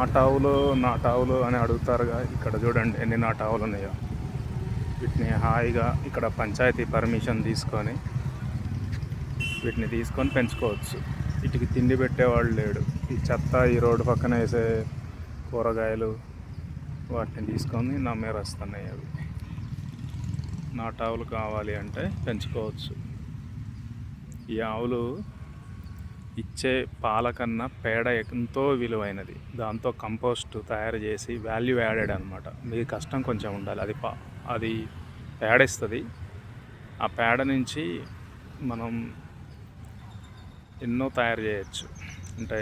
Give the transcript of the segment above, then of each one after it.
నాటావులు అని అడుగుతారుగా. ఇక్కడ చూడండి ఎన్ని నాటావులు ఉన్నాయో. వీటిని హాయిగా ఇక్కడ పంచాయతీ పర్మిషన్ తీసుకొని వీటిని పెంచుకోవచ్చు. వీటికి తిండి పెట్టేవాళ్ళు లేడు. ఈ చెత్త ఈ రోడ్డు పక్కన వేసే కూరగాయలు వాటిని తీసుకొని నమ్మేస్తున్నాయి. అవి నాటావులు కావాలి అంటే పెంచుకోవచ్చు. ఈ ఆవులు ఇచ్చే పాల కన్నా పేడ ఎంతో విలువైనది. దాంతో కంపోస్ట్ తయారు చేసి వాల్యూ యాడెడ్ అనమాట. మీ కష్టం కొంచెం ఉండాలి. అది పేడ ఇస్తుంది. ఆ పేడ నుంచి మనం ఎన్నో తయారు చేయొచ్చు. అంటే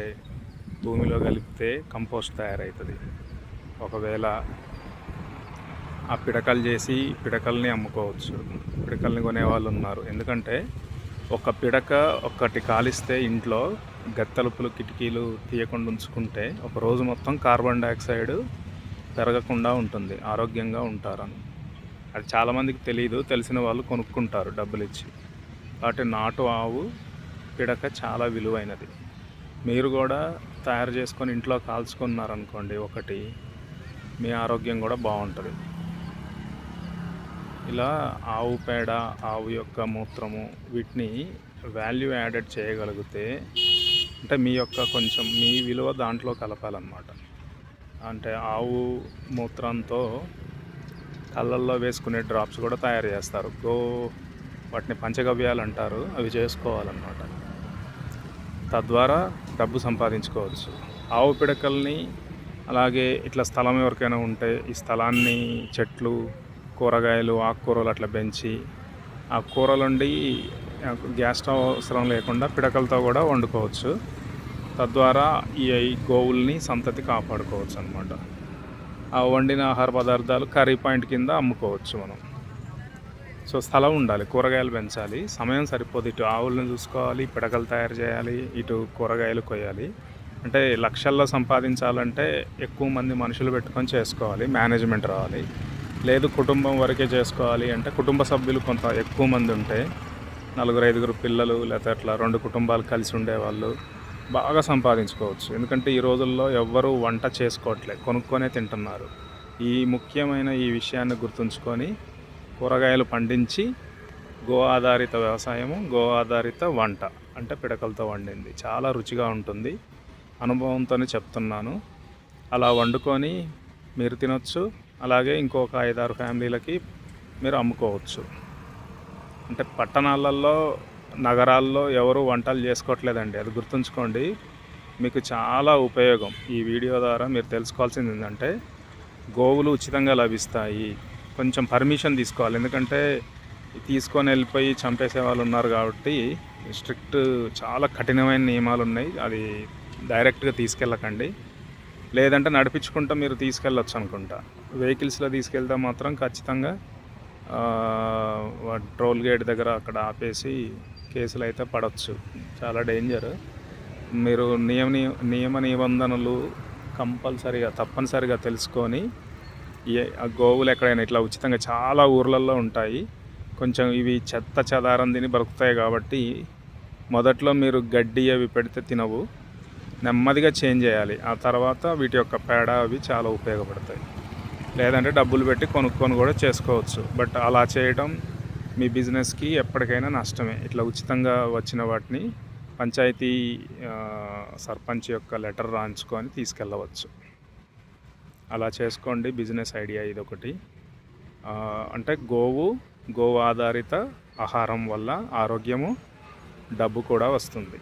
భూమిలో కలిపితే కంపోస్ట్ తయారవుతుంది. ఒకవేళ ఆ పిడకలు చేసి పిడకల్ని అమ్ముకోవచ్చు. పిడకల్ని కొనేవాళ్ళు ఉన్నారు. ఎందుకంటే ఒక పిడక ఒక్కటి కాలిస్తే ఇంట్లో గత్తలుపులు కిటికీలు తీయకుండా ఉంచుకుంటే ఒక రోజు మొత్తం కార్బన్ డైఆక్సైడ్ పెరగకుండా ఉంటుంది. ఆరోగ్యంగా ఉంటారని అది చాలామందికి తెలియదు. తెలిసిన వాళ్ళు కొనుక్కుంటారు డబ్బులు ఇచ్చి. కాబట్టి నాటు ఆవు పిడక చాలా విలువైనది. మీరు కూడా తయారు చేసుకొని ఇంట్లో కాల్చుకున్నారనుకోండి ఒకటి, మీ ఆరోగ్యం కూడా బాగుంటుంది. ఇలా ఆవు పేడ, ఆవు యొక్క మూత్రము వీటిని వాల్యూ యాడెడ్ చేయగలిగితే, అంటే మీ యొక్క కొంచెం మీ విలువ దాంట్లో కలపాలన్నమాట. అంటే ఆవు మూత్రంతో కళ్ళల్లో వేసుకునే డ్రాప్స్ కూడా తయారు చేస్తారు. వాటిని పంచగవ్యాలు అంటారు. అవి చేసుకోవాలన్నమాట. తద్వారా డబ్బు సంపాదించుకోవచ్చు. ఆవు పిడకల్ని అలాగే ఇట్లా స్థలం ఎవరికైనా ఉంటే ఈ స్థలాన్ని చెట్లు, కూరగాయలు, ఆకుకూరలు అట్లా పెంచి ఆ కూరలుండి గ్యాస్ స్టవ్ అవసరం లేకుండా పిడకలతో కూడా వండుకోవచ్చు. తద్వారా ఈ గోవుల్ని సంతతి కాపాడుకోవచ్చు అన్నమాట. ఆ వండిన ఆహార పదార్థాలు కర్రీ పాయింట్ కింద అమ్ముకోవచ్చు మనం. సో స్థలం ఉండాలి, కూరగాయలు పెంచాలి, సమయం సరిపోదు. ఇటు ఆవులను చూసుకోవాలి, పిడకలు తయారు చేయాలి, ఇటు కూరగాయలు కొయ్యాలి. అంటే లక్షల్లో సంపాదించాలంటే ఎక్కువ మంది మనుషులు పెట్టుకొని చేసుకోవాలి, మేనేజ్మెంట్ రావాలి. లేదు కుటుంబం వరకే చేసుకోవాలి అంటే కుటుంబ సభ్యులు కొంత ఎక్కువ మంది ఉంటే 4-5 పిల్లలు లేకపోతే అట్లా 2 కుటుంబాలు కలిసి ఉండేవాళ్ళు బాగా సంపాదించుకోవచ్చు. ఎందుకంటే ఈ రోజుల్లో ఎవ్వరూ వంట చేసుకోవట్లేదు, కొనుక్కొనే తింటున్నారు. ఈ ముఖ్యమైన ఈ విషయాన్ని గుర్తుంచుకొని కూరగాయలు పండించి గో ఆధారిత వ్యవసాయము, గో ఆధారిత వంట అంటే పిడకలతో వండింది చాలా రుచిగా ఉంటుంది. అనుభవంతోనే చెప్తున్నాను. అలా వండుకొని మీరు తినొచ్చు. అలాగే ఇంకొక 5-6 ఫ్యామిలీలకి మీరు అమ్ముకోవచ్చు. అంటే పట్టణాలలో, నగరాల్లో ఎవరు వంటలు చేసుకోవట్లేదండి. అది గుర్తుంచుకోండి. మీకు చాలా ఉపయోగం. ఈ వీడియో ద్వారా మీరు తెలుసుకోవాల్సింది ఏంటంటే గోవులు ఉచితంగా లభిస్తాయి. కొంచెం పర్మిషన్ తీసుకోవాలి. ఎందుకంటే తీసుకొని వెళ్ళిపోయి చంపేసే వాళ్ళు ఉన్నారు కాబట్టి చాలా కఠినమైన నియమాలు ఉన్నాయి. అది డైరెక్ట్గా తీసుకెళ్ళకండి. లేదంటే నడిపించుకుంటూ మీరు తీసుకెళ్ళొచ్చు అనుకుంటా. వెహికల్స్లో తీసుకెళ్తే మాత్రం ఖచ్చితంగా టోల్ గేట్ దగ్గర అక్కడ ఆపేసి కేసులు అయితే పడవచ్చు. చాలా డేంజర్. మీరు నియమ నిబంధనలు తప్పనిసరిగా తెలుసుకొని ఆ గోవులు ఎక్కడైనా ఇట్లా ఉచితంగా చాలా ఊర్లలో ఉంటాయి. కొంచెం ఇవి చెత్త చెదారం తిని బ్రతుకుతాయి కాబట్టి మొదట్లో మీరు గడ్డి అవి పెడితే తినవు. నెమ్మదిగా చేంజ్ చేయాలి. ఆ తర్వాత వీటి యొక్క పేడ అవి చాలా ఉపయోగపడతాయి. లేదంటే డబ్బులు పెట్టి కొనుక్కొని కూడా చేసుకోవచ్చు. బట్ అలా చేయడం మీ బిజినెస్కి ఎప్పటికైనా నష్టమే. ఇట్లా ఉచితంగా వచ్చిన వాటిని పంచాయతీ సర్పంచ్ యొక్క లెటర్ రాయించుకొని తీసుకెళ్ళవచ్చు. అలా చేసుకోండి. బిజినెస్ ఐడియా ఇదొకటి. అంటే గోవు ఆధారిత ఆహారం వల్ల ఆరోగ్యము, డబ్బు కూడా వస్తుంది.